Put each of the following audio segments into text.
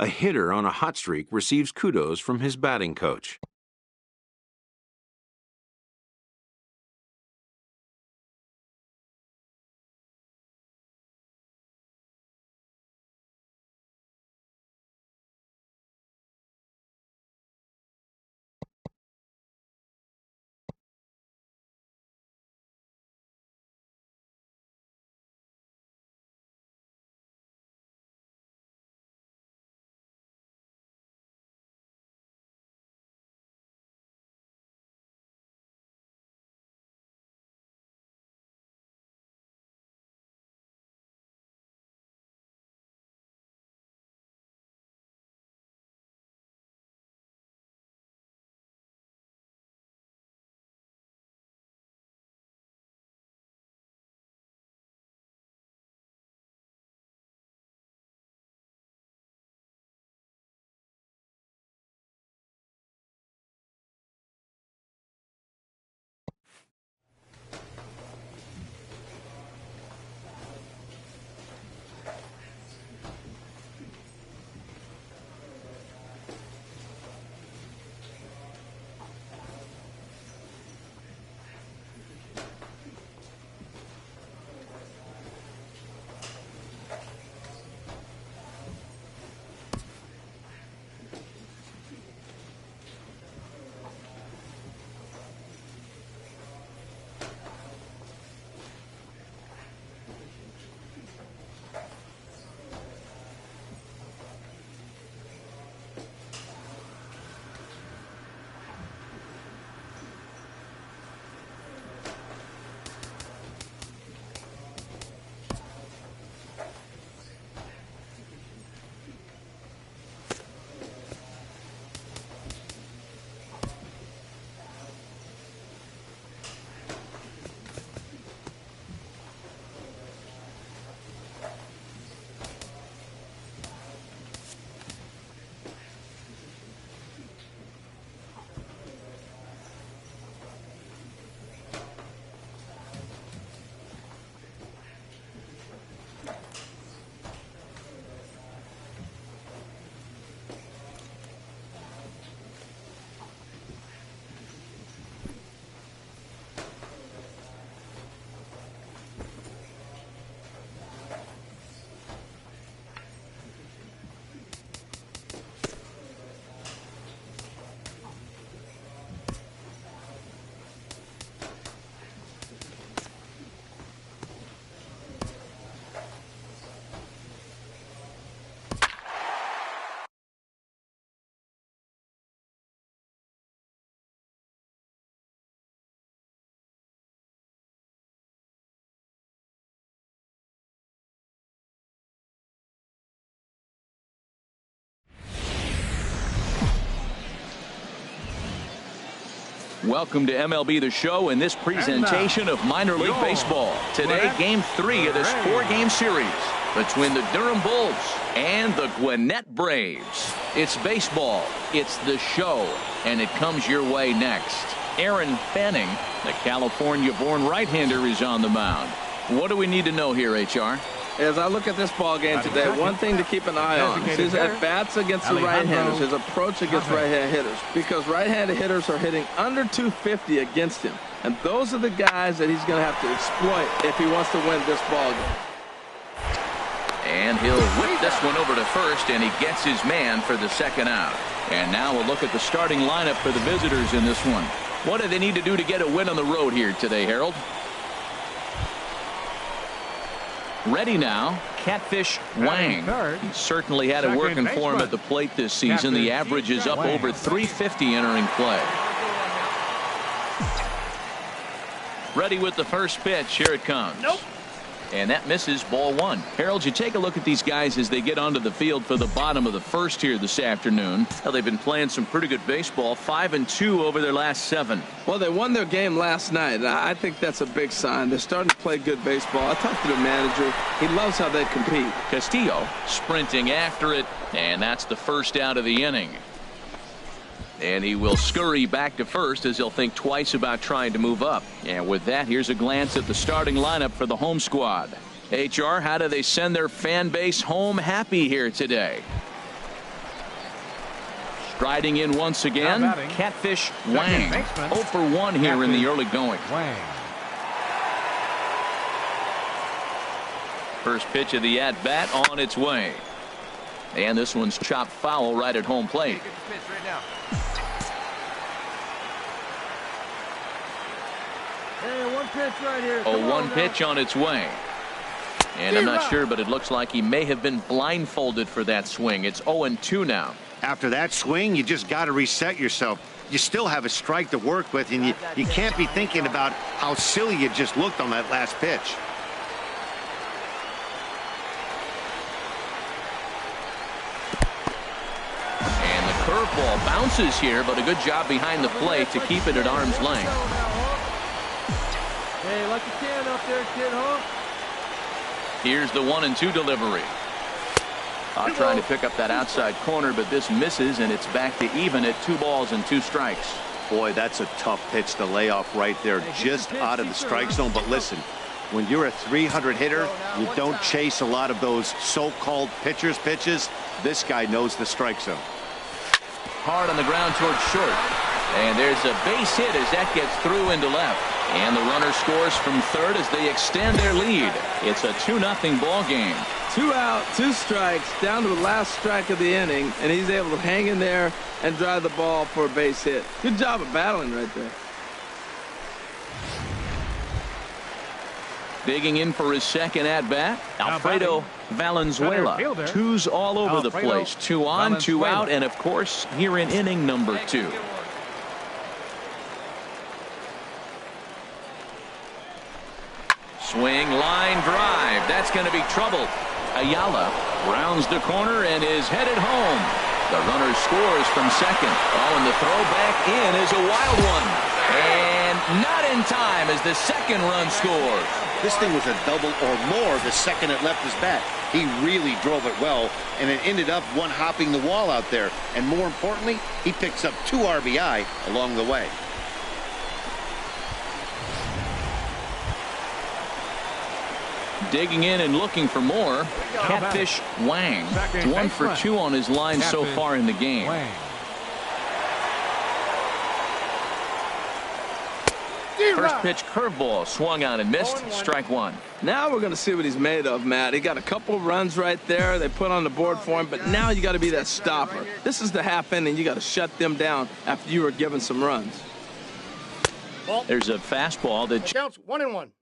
A hitter on a hot streak receives kudos from his batting coach. Welcome to MLB The Show and this presentation of minor league baseball. Today, Game 3 of this 4-game series between the Durham Bulls and the Gwinnett Braves. It's baseball, it's the show, and it comes your way next. Aaron Fanning, the California-born right-hander, is on the mound. What do we need to know here, HR? As I look at this ball game today, one thing to keep an eye on is his at-bats against the right-handers, his approach against right-handed hitters. Because right-handed hitters are hitting under 250 against him. And those are the guys that he's going to have to exploit if he wants to win this ball game. And he'll whip this one over to first, and he gets his man for the second out. And now we'll look at the starting lineup for the visitors in this one. What do they need to do to get a win on the road here today, Harold? Ready now, Catfish Wang. He certainly had it working for him at the plate this season. The average is up over 350 entering play. Ready with the first pitch. Here it comes. And that misses, ball one. Harold, you take a look at these guys as they get onto the field for the bottom of the first here this afternoon. Well, they've been playing some pretty good baseball, 5-2 over their last 7. Well, they won their game last night, and I think that's a big sign. They're starting to play good baseball. I talked to the manager. He loves how they compete. Castillo sprinting after it, and that's the first out of the inning. And he will scurry back to first as he'll think twice about trying to move up. And with that, here's a glance at the starting lineup for the home squad. HR, how do they send their fan base home happy here today? Striding in once again, Catfish Wang. 0 for 1 here in the early going. First pitch of the at-bat on its way. And this one's chopped foul right at home plate. Hey, one pitch right here. One pitch on its way. And I'm not sure, but it looks like he may have been blindfolded for that swing. It's 0-2 now. After that swing, you just got to reset yourself. You still have a strike to work with, and you can't be thinking about how silly you just looked on that last pitch. And the curveball bounces here, but a good job behind the plate to keep it at arm's length. Hey, like you can up there, kid, huh? Here's the 1-2 delivery. Trying to pick up that outside corner, but this misses, and it's back to even at 2 balls and 2 strikes. Boy, that's a tough pitch to lay off right there, just out of the strike zone. But listen, when you're a 300 hitter, you don't chase a lot of those so-called pitcher's pitches. This guy knows the strike zone. Hard on the ground towards short. And there's a base hit as that gets through into left. And the runner scores from third as they extend their lead. It's a 2-0 ball game. 2 out, 2 strikes, down to the last strike of the inning, and he's able to hang in there and drive the ball for a base hit. Good job of battling right there. Digging in for his second at-bat, Alfredo Valenzuela. 2s all over the place. 2 on, 2 out, and of course, here in inning number 2. Swing, line drive. That's going to be trouble. Ayala rounds the corner and is headed home. The runner scores from second. Oh, and the throw back in is a wild one. And not in time as the second run scores. This thing was a double or more the second it left his bat. He really drove it well, and it ended up one-hopping the wall out there. And more importantly, he picks up 2 RBI along the way. Digging in and looking for more, Catfish Wang. 1 for 2 on his line so far in the game. First pitch curveball swung on and missed. Strike 1. Now we're going to see what he's made of, Matt. He got a couple of runs right there they put on the board for him, but now you got to be that stopper. This is the half inning. You got to shut them down after you were given some runs. There's a fastball that counts 1-1.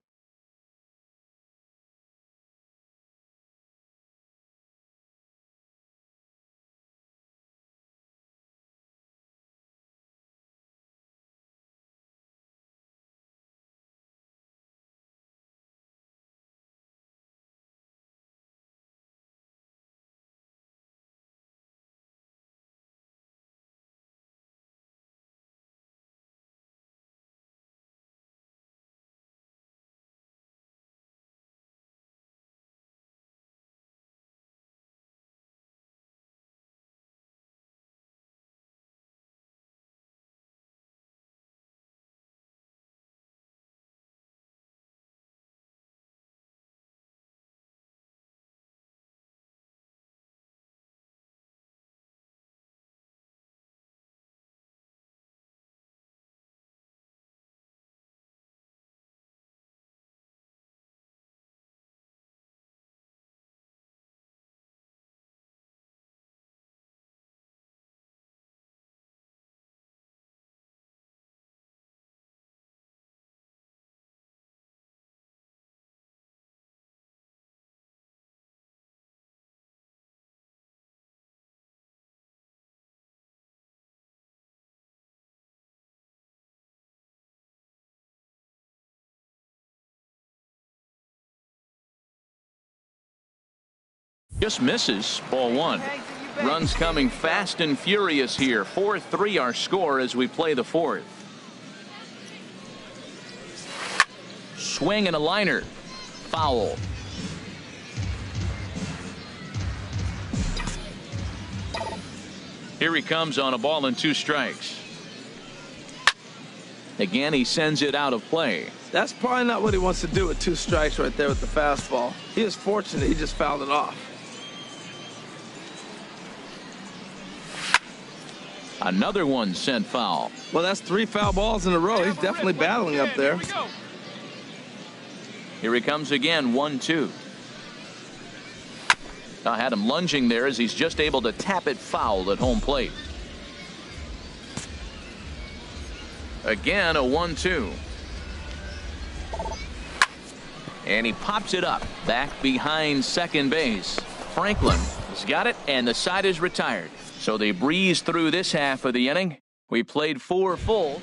just misses. Ball 1. Runs coming fast and furious here. 4-3 our score as we play the 4th. Swing and a liner. Foul. Here he comes on a ball and 2 strikes. Again, he sends it out of play. That's probably not what he wants to do with 2 strikes right there with the fastball. He is fortunate he just fouled it off. Another one sent foul. Well, that's 3 foul balls in a row. He's definitely battling up there. Here he comes again, 1-2. I had him lunging there as he's just able to tap it foul at home plate. Again, a 1-2. And he pops it up back behind second base. Franklin has got it, and the side is retired. So they breeze through this half of the inning. We played 4 full.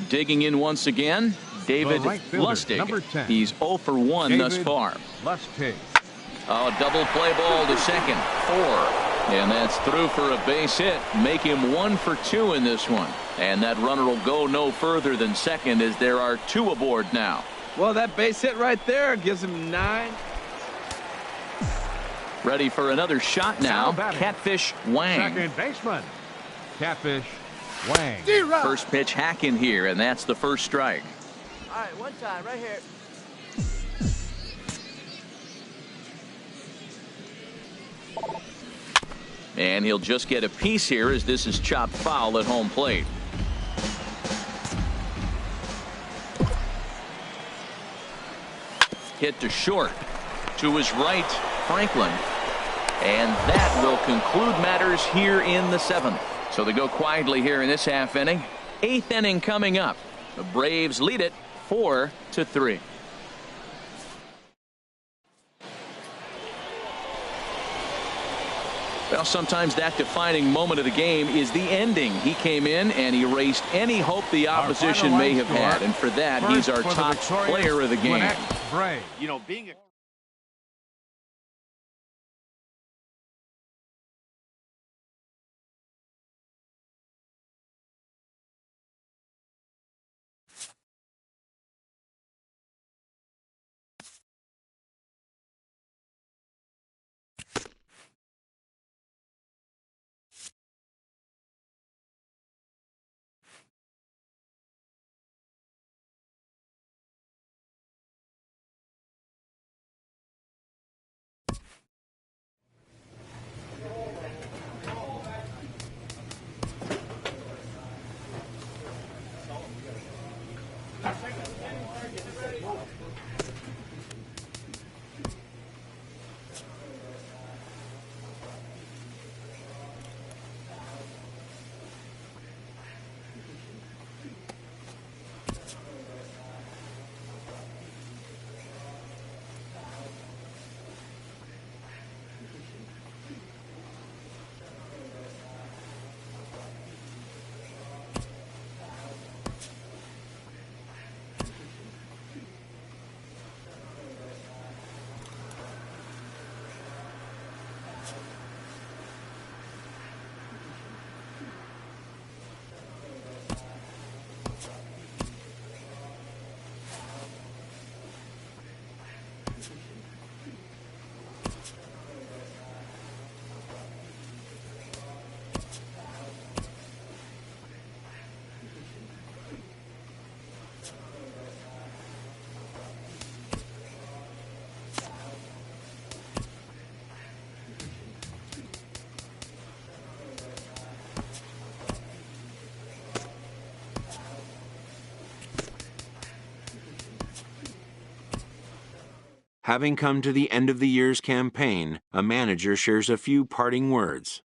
Digging in once again, David Lustig. He's 0 for 1 thus far. Lustig. Oh, double play ball to second. 4. And that's through for a base hit. Make him 1 for 2 in this one. And that runner will go no further than second as there are 2 aboard now. Well, that base hit right there gives him 9. Ready for another shot now. Catfish Wang. Second baseman. Catfish Wang. First pitch hack in here, and that's the first strike. All right, one time, right here. And he'll just get a piece here as this is chopped foul at home plate. Hit to short. To his right, Franklin. And that will conclude matters here in the 7th. So they go quietly here in this half inning. 8th inning coming up. The Braves lead it 4-3. Well, sometimes that defining moment of the game is the ending. He came in and erased any hope the opposition may have had. And for that, he's our top player of the game. You know, being a Having come to the end of the year's campaign, a manager shares a few parting words.